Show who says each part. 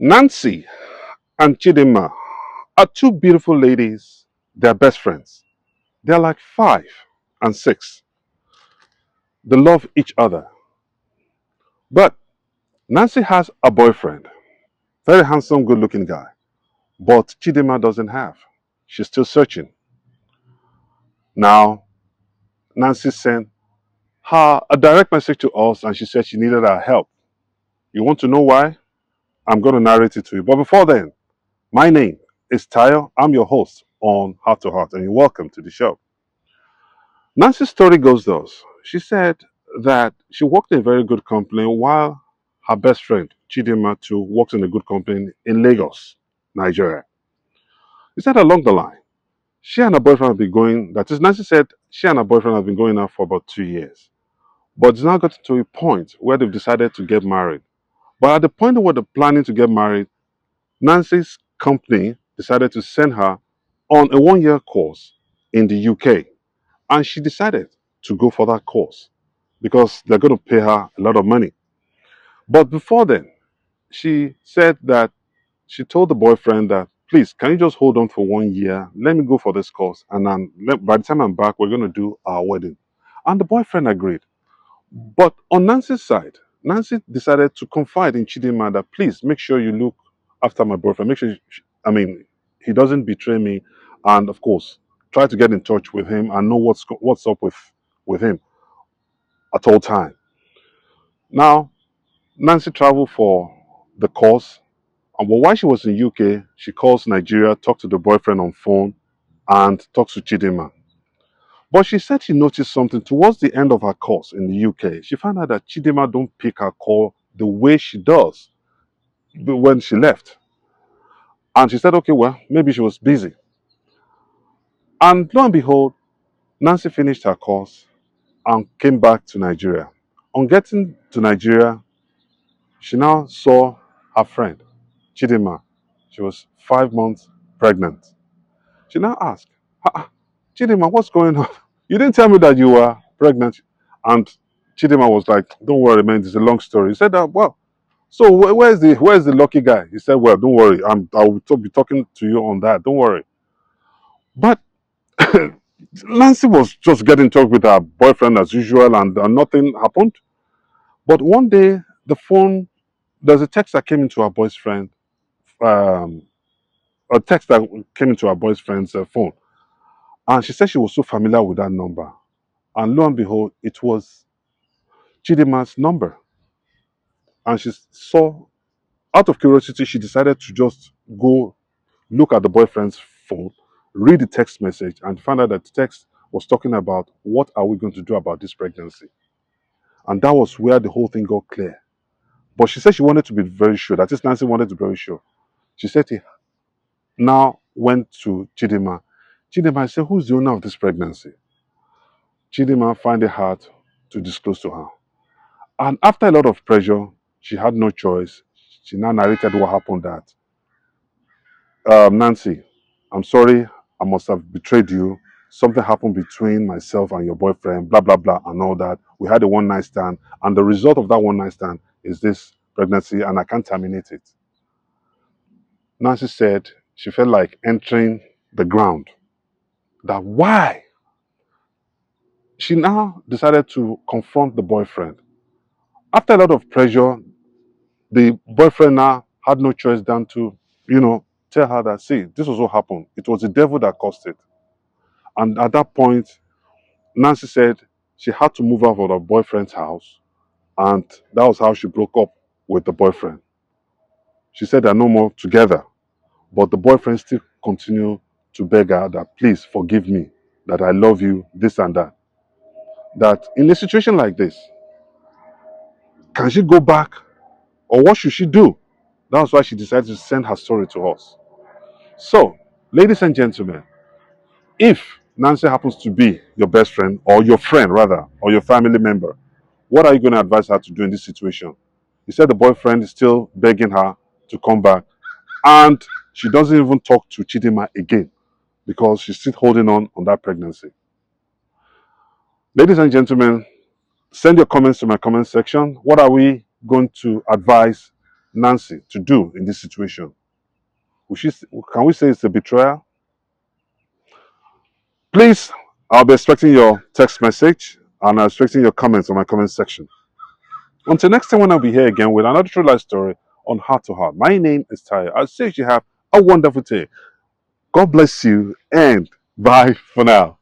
Speaker 1: Nancy and Chidima are two beautiful ladies. They're best friends. They're like 5 and 6. They love each other. But Nancy has a boyfriend, very handsome, good looking guy. But Chidima doesn't have. She's still searching. Now, Nancy sent her a direct message to us and she said she needed our help. You want to know why? I'm going to narrate it to you. But before then, my name is Tayo. I'm your host on Heart to Heart, and you're welcome to the show. Nancy's story goes thus. She said that she worked in a very good company while her best friend, Chidima, too, works in a good company in Lagos, Nigeria. He said along the line, she and her boyfriend have been going, that is, Nancy said she and her boyfriend have been going out for about 2 years. But it's now got to a point where they've decided to get married. But at the point where they're planning to get married, Nancy's company decided to send her on a 1 year course in the UK. And she decided to go for that course because they're going to pay her a lot of money. But before then, she said that she told the boyfriend that, please, can you just hold on for 1 year? Let me go for this course. And then by the time I'm back, we're going to do our wedding. And the boyfriend agreed. But on Nancy's side, Nancy decided to confide in Chidima that, please make sure you look after my boyfriend. Make sure, he doesn't betray me. And of course, try to get in touch with him and know what's up with him at all time. Now, Nancy traveled for the course, and while she was in UK, she calls Nigeria, talks to the boyfriend on phone, and talks to Chidima. But she said she noticed something towards the end of her course in the UK. She found out that Chidima don't pick her call the way she does when she left. And she said, okay, well, maybe she was busy. And lo and behold, Nancy finished her course and came back to Nigeria. On getting to Nigeria, she now saw her friend, Chidima. She was 5 months pregnant. She now asked, Chidima, what's going on? You didn't tell me that you were pregnant. And Chidima was like, don't worry, man, it's a long story. He said, well, so where's the lucky guy? He said, well, don't worry, I will be talking to you on that. Don't worry. But Nancy was just getting in touch with her boyfriend as usual, and nothing happened. But one day, there's a text that came into her boyfriend, um, a text that came into her boyfriend's phone. And she said she was so familiar with that number. And lo and behold, it was Chidima's number. And she saw, out of curiosity, she decided to just go look at the boyfriend's phone, read the text message, and found out that the text was talking about what are we going to do about this pregnancy. And that was where the whole thing got clear. But she said she wanted to be very sure. That is, Nancy wanted to be very sure. She said he now went to Chidima. Chidima said, who's the owner of this pregnancy? Chidima found it hard to disclose to her. And after a lot of pressure, she had no choice. She now narrated what happened that, Nancy, I'm sorry, I must have betrayed you. Something happened between myself and your boyfriend, blah, blah, blah, and all that. We had a one night stand. And the result of that one night stand is this pregnancy, and I can't terminate it. Nancy said she felt like entering the ground. That why? She now decided to confront the boyfriend. After a lot of pressure, the boyfriend now had no choice than to, tell her that, see, this was what happened. It was the devil that caused it. And at that point, Nancy said she had to move out of her boyfriend's house. And that was how she broke up with the boyfriend. She said they're no more together. But the boyfriend still continued to beg her that, please forgive me, that I love you, this and that. That in a situation like this, can she go back, or what should she do? That's why she decided to send her story to us. So, ladies and gentlemen, if Nancy happens to be your best friend, or your friend rather, or your family member, what are you going to advise her to do in this situation? You said the boyfriend is still begging her to come back, and she doesn't even talk to Chidima again because she's still holding on that pregnancy. Ladies and gentlemen, send your comments to my comment section. What are we going to advise Nancy to do in this situation? Can we say it's a betrayal? Please, I'll be expecting your text message and I'm expecting your comments on my comment section. Until next time when I'll be here again with another true life story on Heart to Heart. My name is Tayo. I'll say you have a wonderful day. God bless you and bye for now.